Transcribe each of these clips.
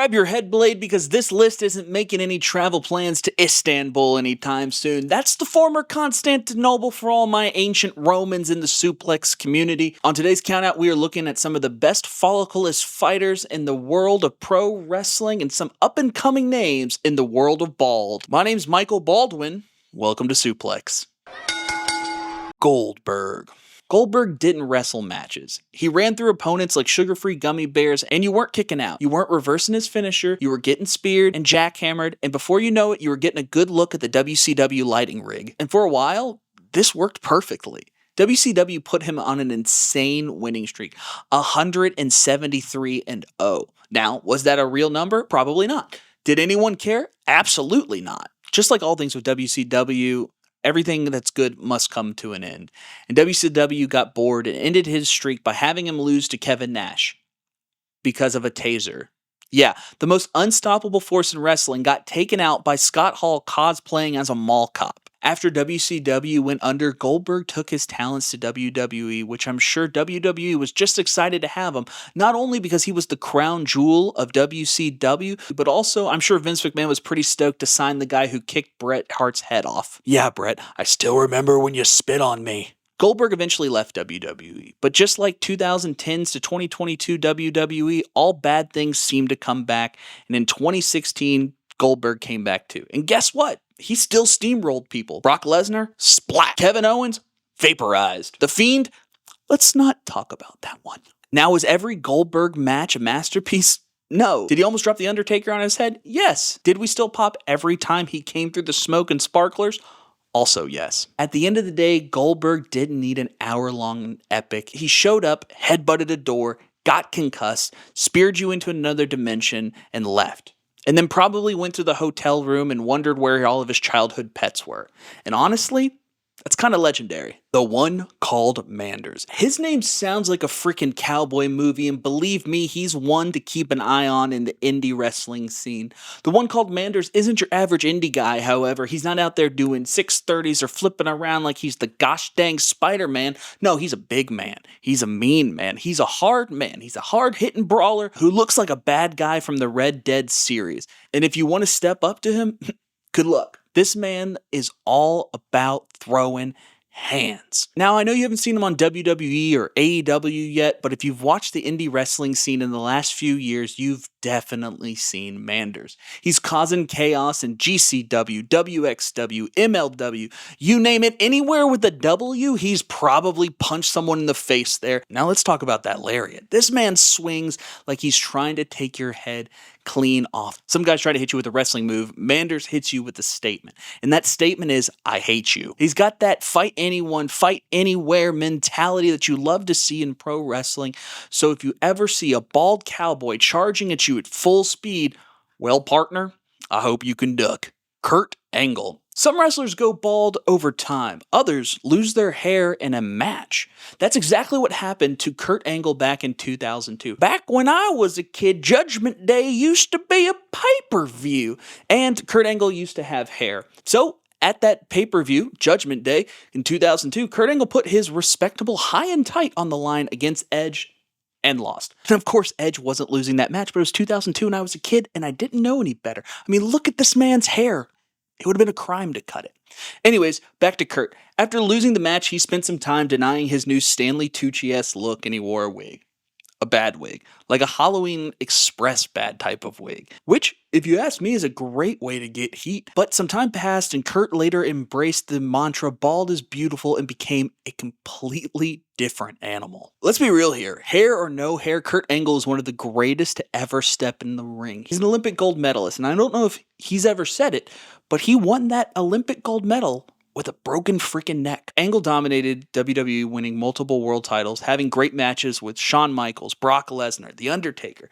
grab your head blade because this list isn't making any travel plans to Istanbul anytime soon. That's the former Constantinople for all my ancient Romans in the suplex community. On today's countout, we are looking at some of the best follicleist fighters in the world of pro wrestling and some up-and-coming names in the world of bald. My name's Michael Baldwin. Welcome to Suplex. Goldberg. Goldberg didn't wrestle matches. He ran through opponents like sugar-free gummy bears, and you weren't kicking out. You weren't reversing his finisher, you were getting speared and jackhammered, and before you know it, you were getting a good look at the WCW lighting rig. And for a while, this worked perfectly. WCW put him on an insane winning streak, 173-0. Now, was that a real number? Probably not. Did anyone care? Absolutely not. Just like all things with WCW, everything that's good must come to an end. And WCW got bored and ended his streak by having him lose to Kevin Nash because of a taser. Yeah, the most unstoppable force in wrestling got taken out by Scott Hall cosplaying as a mall cop. After WCW went under, Goldberg took his talents to WWE, which I'm sure WWE was just excited to have him, not only because he was the crown jewel of WCW, but also I'm sure Vince McMahon was pretty stoked to sign the guy who kicked Bret Hart's head off. Yeah, Bret, I still remember when you spit on me. Goldberg eventually left WWE, but just like 2010s to 2022 WWE, all bad things seem to come back, and in 2016, Goldberg came back too. And guess what? He still steamrolled people. Brock Lesnar, splat. Kevin Owens, vaporized. The Fiend, let's not talk about that one. Now, is every Goldberg match a masterpiece? No. Did he almost drop The Undertaker on his head? Yes. Did we still pop every time he came through the smoke and sparklers? Also, yes. At the end of the day, Goldberg didn't need an hour-long epic. He showed up, headbutted a door, got concussed, speared you into another dimension, and left. And then probably went to the hotel room and wondered where all of his childhood pets were. And honestly, that's kind of legendary. The one called Manders. His name sounds like a freaking cowboy movie, and believe me, he's one to keep an eye on in the indie wrestling scene. The one called Manders isn't your average indie guy, however. He's not out there doing 630s or flipping around like he's the gosh dang Spider-Man. No, he's a big man. He's a mean man. He's a hard man. He's a hard-hitting brawler who looks like a bad guy from the Red Dead series. And if you want to step up to him, good luck. This man is all about throwing hands. Now, I know you haven't seen him on WWE or AEW yet, but if you've watched the indie wrestling scene in the last few years, you've definitely seen Manders. He's causing chaos in GCW, WXW, MLW, you name it, anywhere with a W, he's probably punched someone in the face there. Now let's talk about that lariat. This man swings like he's trying to take your head clean off. Some guys try to hit you with a wrestling move. Manders hits you with a statement. And that statement is, I hate you. He's got that fight anyone, fight anywhere mentality that you love to see in pro wrestling. So if you ever see a bald cowboy charging at you at full speed, well, partner, I hope you can duck. Kurt Angle. Some wrestlers go bald over time. Others lose their hair in a match. That's exactly what happened to Kurt Angle back in 2002. Back when I was a kid, Judgment Day used to be a pay-per-view, and Kurt Angle used to have hair. So, at that pay-per-view, Judgment Day, in 2002, Kurt Angle put his respectable high and tight on the line against Edge and lost. And of course, Edge wasn't losing that match, but it was 2002 and I was a kid and I didn't know any better. I mean, look at this man's hair. It would have been a crime to cut it. Anyways, back to Kurt. After losing the match, he spent some time denying his new Stanley Tucci-esque look and he wore a wig. A bad wig. Like a Halloween Express bad type of wig. Which, if you ask me, is a great way to get heat. But some time passed and Kurt later embraced the mantra bald is beautiful and became a completely different animal. Let's be real here. Hair or no hair, Kurt Angle is one of the greatest to ever step in the ring. He's an Olympic gold medalist, and I don't know if he's ever said it, but he won that Olympic gold medal with a broken freaking neck. Angle dominated WWE, winning multiple world titles, having great matches with Shawn Michaels, Brock Lesnar, The Undertaker,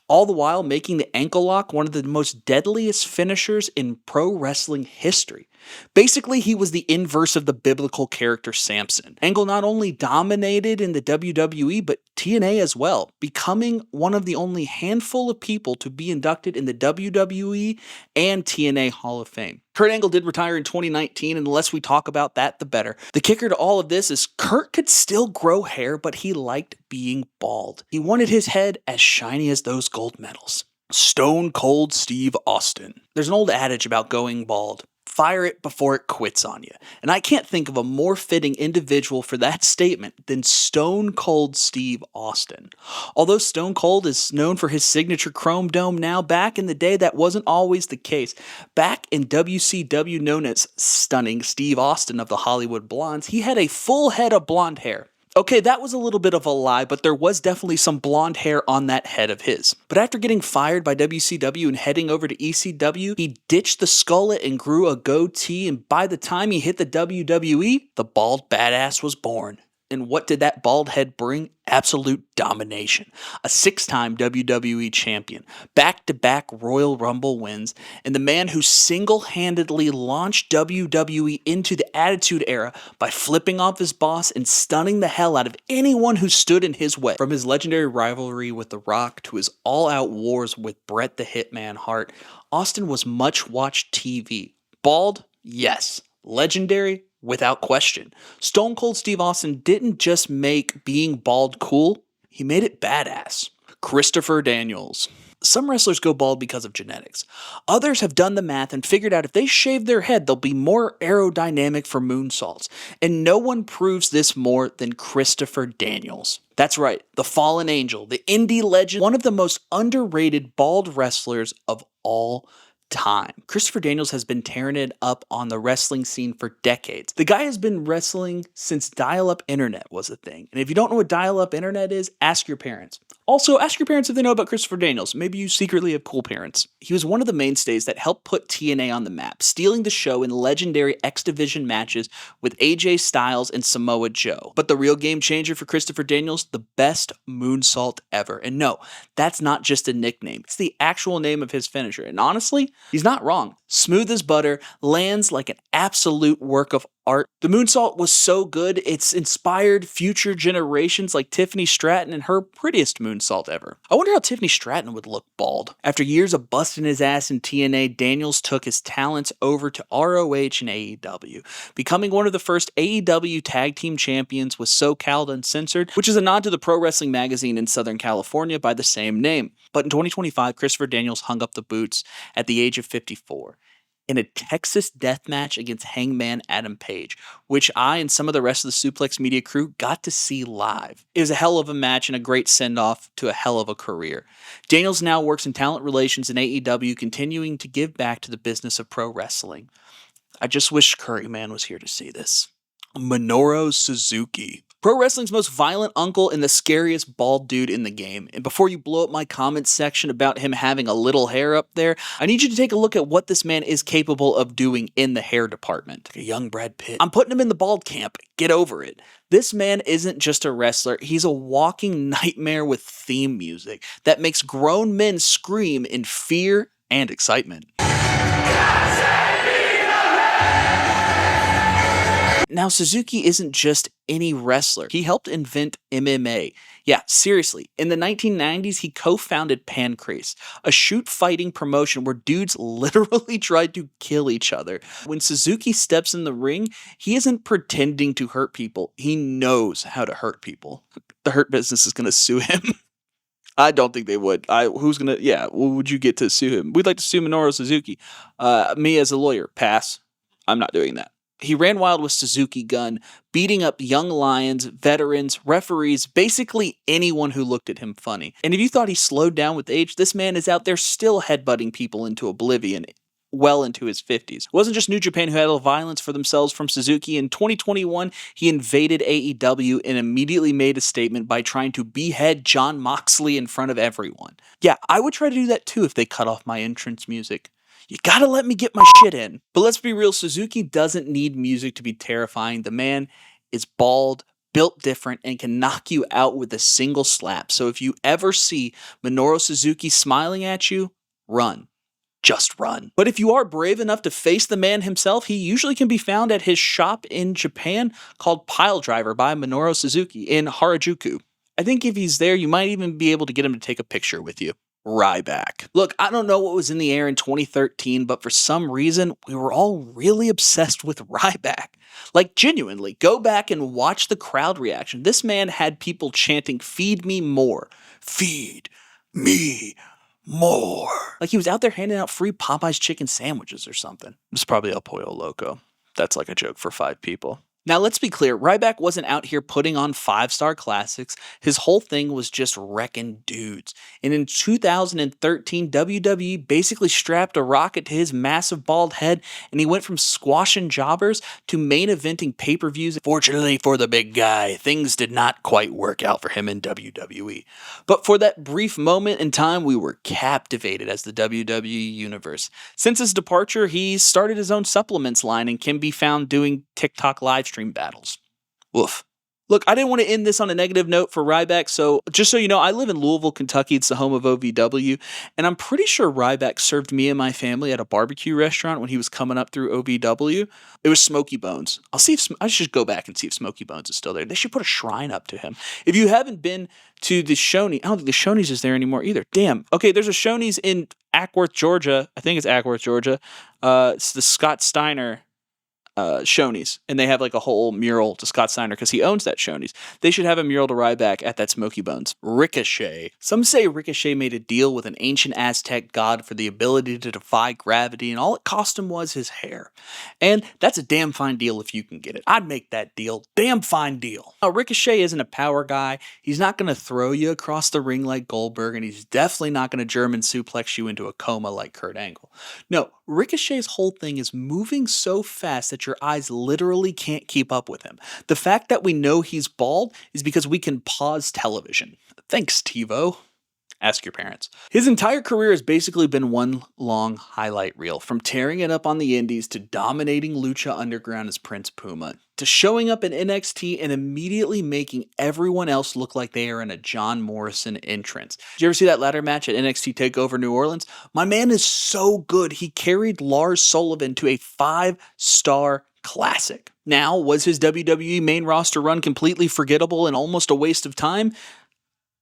all the while making the ankle lock one of the most deadliest finishers in pro wrestling history. Basically, he was the inverse of the biblical character Samson. Angle not only dominated in the WWE, but TNA as well, becoming one of the only handful of people to be inducted in the WWE and TNA Hall of Fame. Kurt Angle did retire in 2019, and the less we talk about that, the better. The kicker to all of this is Kurt could still grow hair, but he liked being bald. He wanted his head as shiny as those gold medals. Stone Cold Steve Austin. There's an old adage about going bald. Fire it before it quits on you. And I can't think of a more fitting individual for that statement than Stone Cold Steve Austin. Although Stone Cold is known for his signature chrome dome now, back in the day that wasn't always the case. Back in WCW, known as Stunning Steve Austin of the Hollywood Blondes, he had a full head of blonde hair. Okay, that was a little bit of a lie, but there was definitely some blonde hair on that head of his. But after getting fired by WCW and heading over to ECW, he ditched the skullet and grew a goatee, and by the time he hit the WWE, the bald badass was born. And what did that bald head bring? Absolute domination. A 6-time WWE champion, back-to-back Royal Rumble wins, and the man who single-handedly launched WWE into the Attitude Era by flipping off his boss and stunning the hell out of anyone who stood in his way. From his legendary rivalry with The Rock to his all-out wars with Bret the Hitman Hart, Austin was much-watched TV. Bald? Yes. Legendary? Without question. Stone Cold Steve Austin didn't just make being bald cool, he made it badass. Christopher Daniels. Some wrestlers go bald because of genetics. Others have done the math and figured out if they shave their head, they'll be more aerodynamic for moonsaults. And no one proves this more than Christopher Daniels. That's right, the fallen angel, the indie legend, one of the most underrated bald wrestlers of all time. Christopher Daniels has been tearing it up on the wrestling scene for decades. The guy has been wrestling since dial-up internet was a thing. And if you don't know what dial-up internet is, ask your parents. Also, ask your parents if they know about Christopher Daniels. Maybe you secretly have cool parents. He was one of the mainstays that helped put TNA on the map, stealing the show in legendary X Division matches with AJ Styles and Samoa Joe. But the real game changer for Christopher Daniels, the best moonsault ever. And no, that's not just a nickname. It's the actual name of his finisher. And honestly, he's not wrong. Smooth as butter, lands like an absolute work of art. The moonsault was so good, it's inspired future generations like Tiffany Stratton and her prettiest moonsault ever. I wonder how Tiffany Stratton would look bald. After years of busting his ass in TNA, Daniels took his talents over to ROH and AEW, becoming one of the first AEW tag team champions with SoCal Uncensored, which is a nod to the pro wrestling magazine in Southern California by the same name. But in 2025, Christopher Daniels hung up the boots at the age of 54. In a Texas death match against Hangman Adam Page, which I and some of the rest of the Suplex Media crew got to see live. It was a hell of a match and a great send-off to a hell of a career. Daniels now works in talent relations in AEW, continuing to give back to the business of pro wrestling. I just wish Curryman was here to see this. Minoru Suzuki. Pro wrestling's most violent uncle and the scariest bald dude in the game. And before you blow up my comments section about him having a little hair up there, I need you to take a look at what this man is capable of doing in the hair department. Like a young Brad Pitt. I'm putting him in the bald camp. Get over it. This man isn't just a wrestler, he's a walking nightmare with theme music that makes grown men scream in fear and excitement. Now, Suzuki isn't just any wrestler. He helped invent MMA. Yeah, seriously. In the 1990s, he co-founded Pancrase, a shoot-fighting promotion where dudes literally tried to kill each other. When Suzuki steps in the ring, he isn't pretending to hurt people. He knows how to hurt people. The Hurt Business is going to sue him. I don't think they would. Would you get to sue him? We'd like to sue Minoru Suzuki. Me as a lawyer, pass. I'm not doing that. He ran wild with Suzuki Gun, beating up young lions, veterans, referees, basically anyone who looked at him funny. And if you thought he slowed down with age, this man is out there still headbutting people into oblivion, well into his 50s. It wasn't just New Japan who had violence for themselves from Suzuki. In 2021, he invaded AEW and immediately made a statement by trying to behead Jon Moxley in front of everyone. Yeah, I would try to do that too if they cut off my entrance music. You gotta let me get my shit in. But let's be real, Suzuki doesn't need music to be terrifying. The man is bald, built different, and can knock you out with a single slap. So if you ever see Minoru Suzuki smiling at you, run. Just run. But if you are brave enough to face the man himself, he usually can be found at his shop in Japan called Pile Driver by Minoru Suzuki in Harajuku. I think if he's there, you might even be able to get him to take a picture with you. Ryback. Look, I don't know what was in the air in 2013, but for some reason, we were all really obsessed with Ryback. Like, genuinely, go back and watch the crowd reaction. This man had people chanting, "Feed me more. Feed me more. Like he was out there handing out free Popeye's chicken sandwiches or something. It's probably El Pollo Loco. That's like a joke for 5 people. Now, let's be clear, Ryback wasn't out here putting on 5-star classics. His whole thing was just wrecking dudes. And in 2013, WWE basically strapped a rocket to his massive bald head, and he went from squashing jobbers to main eventing pay-per-views. Fortunately for the big guy, things did not quite work out for him in WWE. But for that brief moment in time, we were captivated as the WWE Universe. Since his departure, he started his own supplements line and can be found doing TikTok live stream battles. Woof. Look, I didn't want to end this on a negative note for Ryback, so just so you know, I live in Louisville, Kentucky. It's the home of OVW, and I'm pretty sure Ryback served me and my family at a barbecue restaurant when he was coming up through OVW. It was Smoky Bones. I should go back and see if Smoky Bones is still there. They should put a shrine up to him. If you haven't been to the Shoney's, I don't think the Shoney's is there anymore either. Damn. Okay, there's a Shoney's in Ackworth, Georgia. I think it's Ackworth, Georgia. It's the Scott Steiner Shoney's, and they have like a whole mural to Scott Steiner because he owns that Shoney's. They should have a mural to Ryback at that Smoky Bones. Ricochet. Some say Ricochet made a deal with an ancient Aztec god for the ability to defy gravity, and all it cost him was his hair. And that's a damn fine deal if you can get it. I'd make that deal. Damn fine deal. Now, Ricochet isn't a power guy. He's not going to throw you across the ring like Goldberg, and he's definitely not going to German suplex you into a coma like Kurt Angle. No, Ricochet's whole thing is moving so fast that your eyes literally can't keep up with him. The fact that we know he's bald is because we can pause television. Thanks, TiVo. Ask your parents. His entire career has basically been one long highlight reel, from tearing it up on the indies to dominating Lucha Underground as Prince Puma, to showing up in NXT and immediately making everyone else look like they are in a John Morrison entrance. Did you ever see that ladder match at NXT TakeOver New Orleans? My man is so good. He carried Lars Sullivan to a 5-star classic. Now, was his WWE main roster run completely forgettable and almost a waste of time?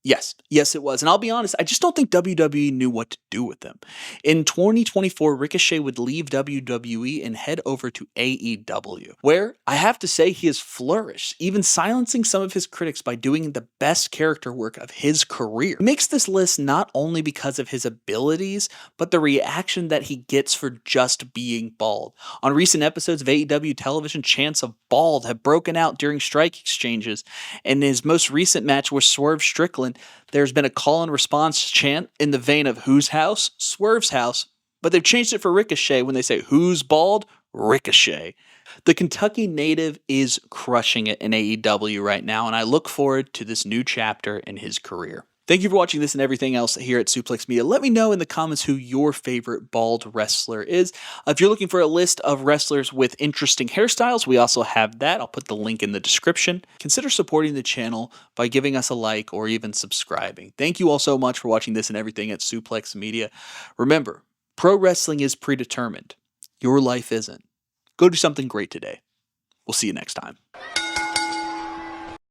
Yes, it was. And I'll be honest, I just don't think WWE knew what to do with them. In 2024, Ricochet would leave WWE and head over to AEW, where I have to say he has flourished, even silencing some of his critics by doing the best character work of his career. He makes this list not only because of his abilities, but the reaction that he gets for just being bald. On recent episodes of AEW television, chants of bald have broken out during strike exchanges, and in his most recent match with Swerve Strickland, there's been a call and response chant in the vein of whose house? Swerve's house. But they've changed it for Ricochet when they say who's bald? Ricochet. The Kentucky native is crushing it in AEW right now, and I look forward to this new chapter in his career. Thank you for watching this and everything else here at Suplex Media. Let me know in the comments who your favorite bald wrestler is. If you're looking for a list of wrestlers with interesting hairstyles, we also have that. I'll put the link in the description. Consider supporting the channel by giving us a like or even subscribing. Thank you all so much for watching this and everything at Suplex Media. Remember, pro wrestling is predetermined. Your life isn't. Go do something great today. We'll see you next time.